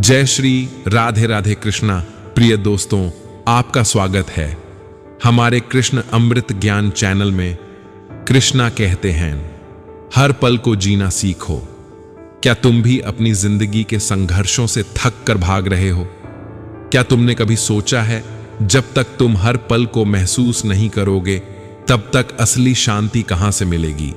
जय श्री राधे राधे कृष्णा। प्रिय दोस्तों, आपका स्वागत है हमारे कृष्ण अमृत ज्ञान चैनल में। कृष्णा कहते हैं, हर पल को जीना सीखो। क्या तुम भी अपनी जिंदगी के संघर्षों से थक कर भाग रहे हो? क्या तुमने कभी सोचा है, जब तक तुम हर पल को महसूस नहीं करोगे तब तक असली शांति कहां से मिलेगी?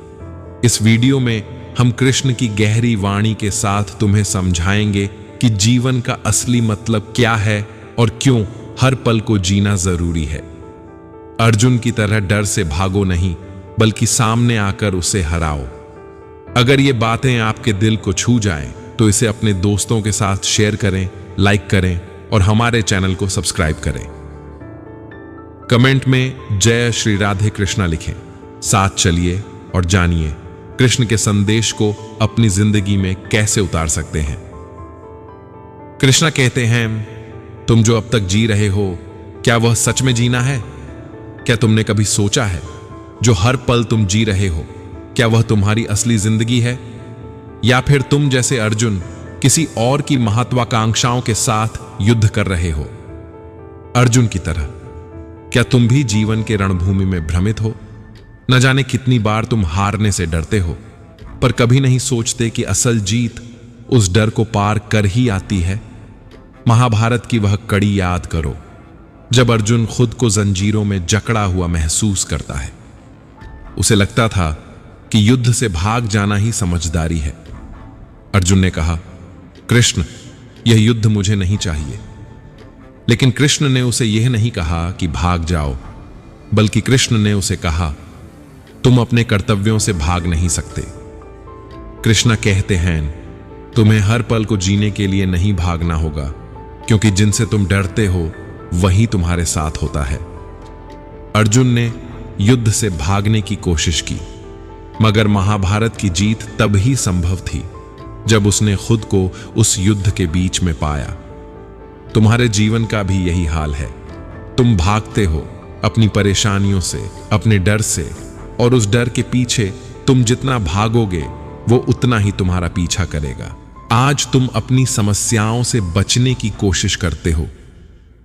इस वीडियो में हम कृष्ण की गहरी वाणी के साथ तुम्हें समझाएंगे कि जीवन का असली मतलब क्या है और क्यों हर पल को जीना जरूरी है। अर्जुन की तरह डर से भागो नहीं, बल्कि सामने आकर उसे हराओ। अगर ये बातें आपके दिल को छू जाएं, तो इसे अपने दोस्तों के साथ शेयर करें, लाइक करें और हमारे चैनल को सब्सक्राइब करें। कमेंट में जय श्री राधे कृष्णा लिखें। साथ चलिए और जानिए कृष्ण के संदेश को अपनी जिंदगी में कैसे उतार सकते हैं। कृष्णा कहते हैं, तुम जो अब तक जी रहे हो, क्या वह सच में जीना है? क्या तुमने कभी सोचा है, जो हर पल तुम जी रहे हो, क्या वह तुम्हारी असली जिंदगी है? या फिर तुम जैसे अर्जुन किसी और की महत्वाकांक्षाओं के साथ युद्ध कर रहे हो? अर्जुन की तरह क्या तुम भी जीवन के रणभूमि में भ्रमित हो? न जाने कितनी बार तुम हारने से डरते हो, पर कभी नहीं सोचते कि असल जीत उस डर को पार कर ही आती है। महाभारत की वह कड़ी याद करो, जब अर्जुन खुद को जंजीरों में जकड़ा हुआ महसूस करता है। उसे लगता था कि युद्ध से भाग जाना ही समझदारी है। अर्जुन ने कहा, कृष्ण, यह युद्ध मुझे नहीं चाहिए। लेकिन कृष्ण ने उसे यह नहीं कहा कि भाग जाओ, बल्कि कृष्ण ने उसे कहा, तुम अपने कर्तव्यों से भाग नहीं सकते। कृष्ण कहते हैं, तुम्हें हर पल को जीने के लिए नहीं भागना होगा, क्योंकि जिनसे तुम डरते हो वही तुम्हारे साथ होता है। अर्जुन ने युद्ध से भागने की कोशिश की, मगर महाभारत की जीत तब ही संभव थी जब उसने खुद को उस युद्ध के बीच में पाया। तुम्हारे जीवन का भी यही हाल है। तुम भागते हो अपनी परेशानियों से, अपने डर से, और उस डर के पीछे तुम जितना भागोगे वो उतना ही तुम्हारा पीछा करेगा। आज तुम अपनी समस्याओं से बचने की कोशिश करते हो,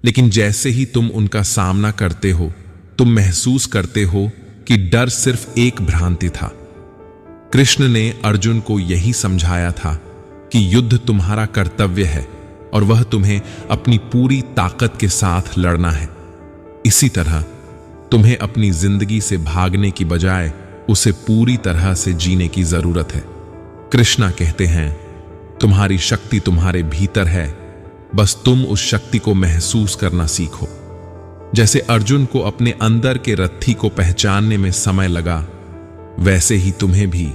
लेकिन जैसे ही तुम उनका सामना करते हो, तुम महसूस करते हो कि डर सिर्फ एक भ्रांति था। कृष्ण ने अर्जुन को यही समझाया था कि युद्ध तुम्हारा कर्तव्य है और वह तुम्हें अपनी पूरी ताकत के साथ लड़ना है। इसी तरह तुम्हें अपनी जिंदगी से भागने की बजाय उसे पूरी तरह से जीने की जरूरत है। कृष्णा कहते हैं, तुम्हारी शक्ति तुम्हारे भीतर है, बस तुम उस शक्ति को महसूस करना सीखो। जैसे अर्जुन को अपने अंदर के रथी को पहचानने में समय लगा, वैसे ही तुम्हें भी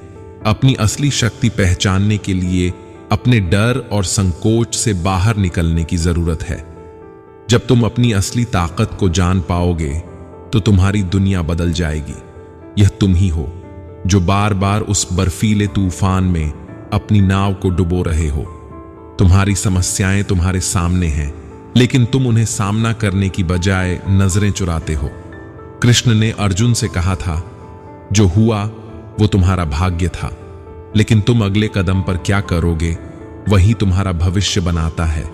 अपनी असली शक्ति पहचानने के लिए अपने डर और संकोच से बाहर निकलने की जरूरत है। जब तुम अपनी असली ताकत को जान पाओगे, तो तुम्हारी दुनिया बदल जाएगी। यह तुम ही हो जो बार बार उस बर्फीले तूफान में अपनी नाव को डुबो रहे हो। तुम्हारी समस्याएं तुम्हारे सामने हैं, लेकिन तुम उन्हें सामना करने की बजाय नजरें चुराते हो। कृष्ण ने अर्जुन से कहा था, जो हुआ वो तुम्हारा भाग्य था, लेकिन तुम अगले कदम पर क्या करोगे वही तुम्हारा भविष्य बनाता है।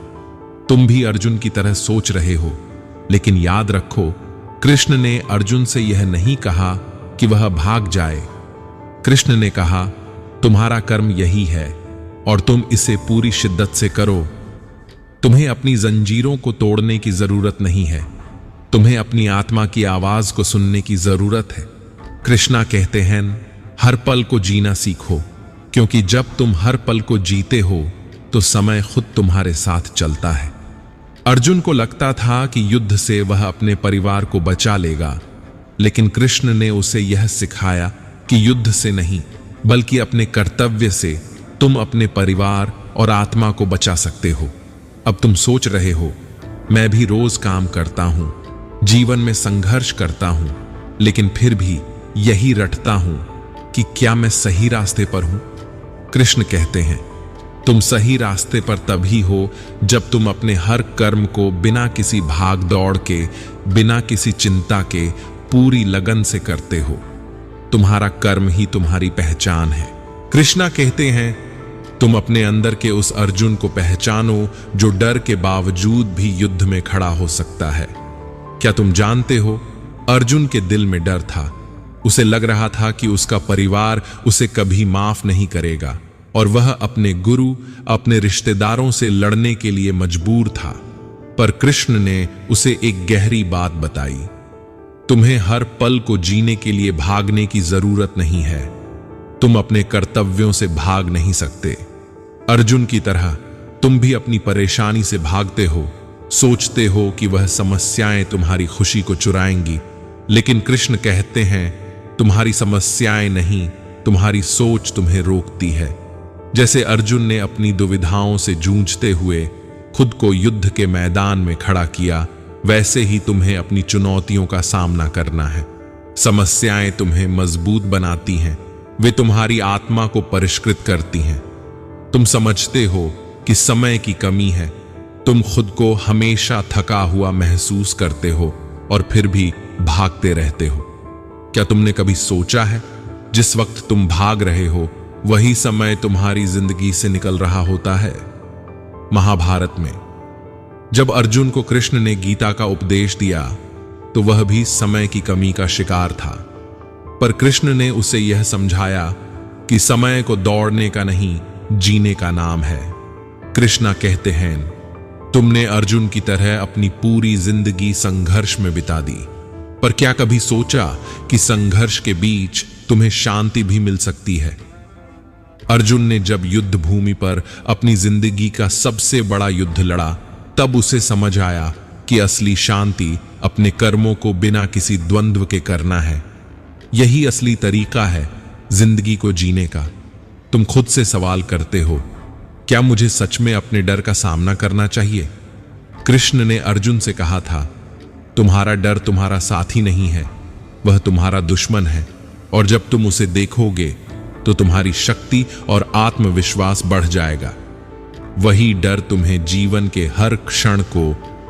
तुम भी अर्जुन की तरह सोच रहे हो, लेकिन याद रखो, कृष्ण ने अर्जुन से यह नहीं कहा कि वह भाग जाए। कृष्ण ने कहा, तुम्हारा कर्म यही है और तुम इसे पूरी शिद्दत से करो। तुम्हें अपनी जंजीरों को तोड़ने की जरूरत नहीं है, तुम्हें अपनी आत्मा की आवाज को सुनने की जरूरत है। कृष्णा कहते हैं, हर पल को जीना सीखो, क्योंकि जब तुम हर पल को जीते हो तो समय खुद तुम्हारे साथ चलता है। अर्जुन को लगता था कि युद्ध से वह अपने परिवार को बचा लेगा, लेकिन कृष्ण ने उसे यह सिखाया कि युद्ध से नहीं, बल्कि अपने कर्तव्य से तुम अपने परिवार और आत्मा को बचा सकते हो। अब तुम सोच रहे हो, मैं भी रोज काम करता हूं, जीवन में संघर्ष करता हूं, लेकिन फिर भी यही रटता हूं कि क्या मैं सही रास्ते पर हूं? कृष्ण कहते हैं, तुम सही रास्ते पर तभी हो जब तुम अपने हर कर्म को बिना किसी भाग दौड़ के, बिना किसी चिंता के पूरी लगन से करते हो। तुम्हारा कर्म ही तुम्हारी पहचान है। कृष्णा कहते हैं, तुम अपने अंदर के उस अर्जुन को पहचानो जो डर के बावजूद भी युद्ध में खड़ा हो सकता है। क्या तुम जानते हो, अर्जुन के दिल में डर था। उसे लग रहा था कि उसका परिवार उसे कभी माफ नहीं करेगा और वह अपने गुरु, अपने रिश्तेदारों से लड़ने के लिए मजबूर था। पर कृष्ण ने उसे एक गहरी बात बताई, तुम्हें हर पल को जीने के लिए भागने की जरूरत नहीं है। तुम अपने कर्तव्यों से भाग नहीं सकते। अर्जुन की तरह तुम भी अपनी परेशानी से भागते हो, सोचते हो कि वह समस्याएं तुम्हारी खुशी को चुराएंगी, लेकिन कृष्ण कहते हैं तुम्हारी समस्याएं नहीं, तुम्हारी सोच तुम्हें रोकती है। जैसे अर्जुन ने अपनी दुविधाओं से जूझते हुए खुद को युद्ध के मैदान में खड़ा किया, वैसे ही तुम्हें अपनी चुनौतियों का सामना करना है। समस्याएं तुम्हें मजबूत बनाती हैं, वे तुम्हारी आत्मा को परिष्कृत करती हैं। तुम समझते हो कि समय की कमी है, तुम खुद को हमेशा थका हुआ महसूस करते हो और फिर भी भागते रहते हो। क्या तुमने कभी सोचा है, जिस वक्त तुम भाग रहे हो वही समय तुम्हारी जिंदगी से निकल रहा होता है? महाभारत में जब अर्जुन को कृष्ण ने गीता का उपदेश दिया तो वह भी समय की कमी का शिकार था, पर कृष्ण ने उसे यह समझाया कि समय को दौड़ने का नहीं, जीने का नाम है। कृष्णा कहते हैं, तुमने अर्जुन की तरह अपनी पूरी जिंदगी संघर्ष में बिता दी, पर क्या कभी सोचा कि संघर्ष के बीच तुम्हें शांति भी मिल सकती है? अर्जुन ने जब युद्ध भूमि पर अपनी जिंदगी का सबसे बड़ा युद्ध लड़ा, तब उसे समझ आया कि असली शांति अपने कर्मों को बिना किसी द्वंद्व के करना है। यही असली तरीका है जिंदगी को जीने का। तुम खुद से सवाल करते हो, क्या मुझे सच में अपने डर का सामना करना चाहिए? कृष्ण ने अर्जुन से कहा था, तुम्हारा डर तुम्हारा साथी नहीं है, वह तुम्हारा दुश्मन है, और जब तुम उसे देखोगे तो तुम्हारी शक्ति और आत्मविश्वास बढ़ जाएगा। वही डर तुम्हें जीवन के हर क्षण को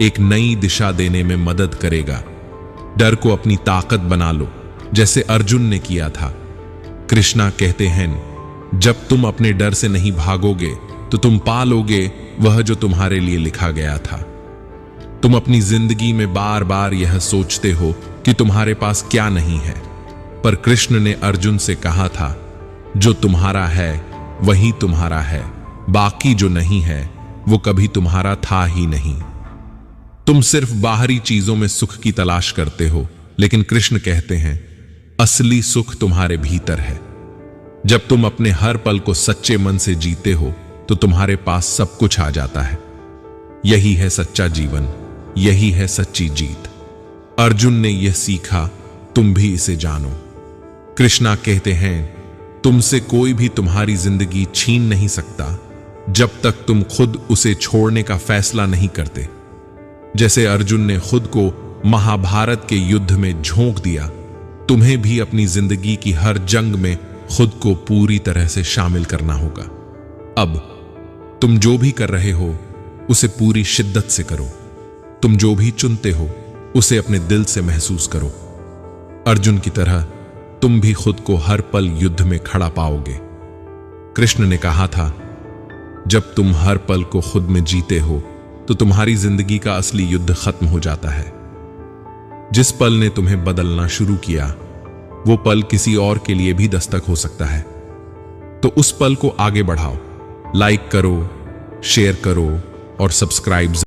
एक नई दिशा देने में मदद करेगा। डर को अपनी ताकत बना लो, जैसे अर्जुन ने किया था। कृष्णा कहते हैं, जब तुम अपने डर से नहीं भागोगे तो तुम पा लोगे वह जो तुम्हारे लिए लिखा गया था। तुम अपनी जिंदगी में बार बार यह सोचते हो कि तुम्हारे पास क्या नहीं है, पर कृष्ण ने अर्जुन से कहा था, जो तुम्हारा है वही तुम्हारा है, बाकी जो नहीं है वो कभी तुम्हारा था ही नहीं। तुम सिर्फ बाहरी चीजों में सुख की तलाश करते हो, लेकिन कृष्ण कहते हैं असली सुख तुम्हारे भीतर है। जब तुम अपने हर पल को सच्चे मन से जीते हो तो तुम्हारे पास सब कुछ आ जाता है। यही है सच्चा जीवन, यही है सच्ची जीत। अर्जुन ने यह सीखा, तुम भी इसे जानो। कृष्णा कहते हैं, तुमसे कोई भी तुम्हारी जिंदगी छीन नहीं सकता जब तक तुम खुद उसे छोड़ने का फैसला नहीं करते। जैसे अर्जुन ने खुद को महाभारत के युद्ध में झोंक दिया, तुम्हें भी अपनी जिंदगी की हर जंग में खुद को पूरी तरह से शामिल करना होगा। अब तुम जो भी कर रहे हो उसे पूरी शिद्दत से करो। तुम जो भी चुनते हो उसे अपने दिल से महसूस करो। अर्जुन की तरह तुम भी खुद को हर पल युद्ध में खड़ा पाओगे। कृष्ण ने कहा था, जब तुम हर पल को खुद में जीते हो तो तुम्हारी जिंदगी का असली युद्ध खत्म हो जाता है। जिस पल ने तुम्हें बदलना शुरू किया वो पल किसी और के लिए भी दस्तक हो सकता है। तो उस पल को आगे बढ़ाओ, लाइक करो, शेयर करो और सब्सक्राइब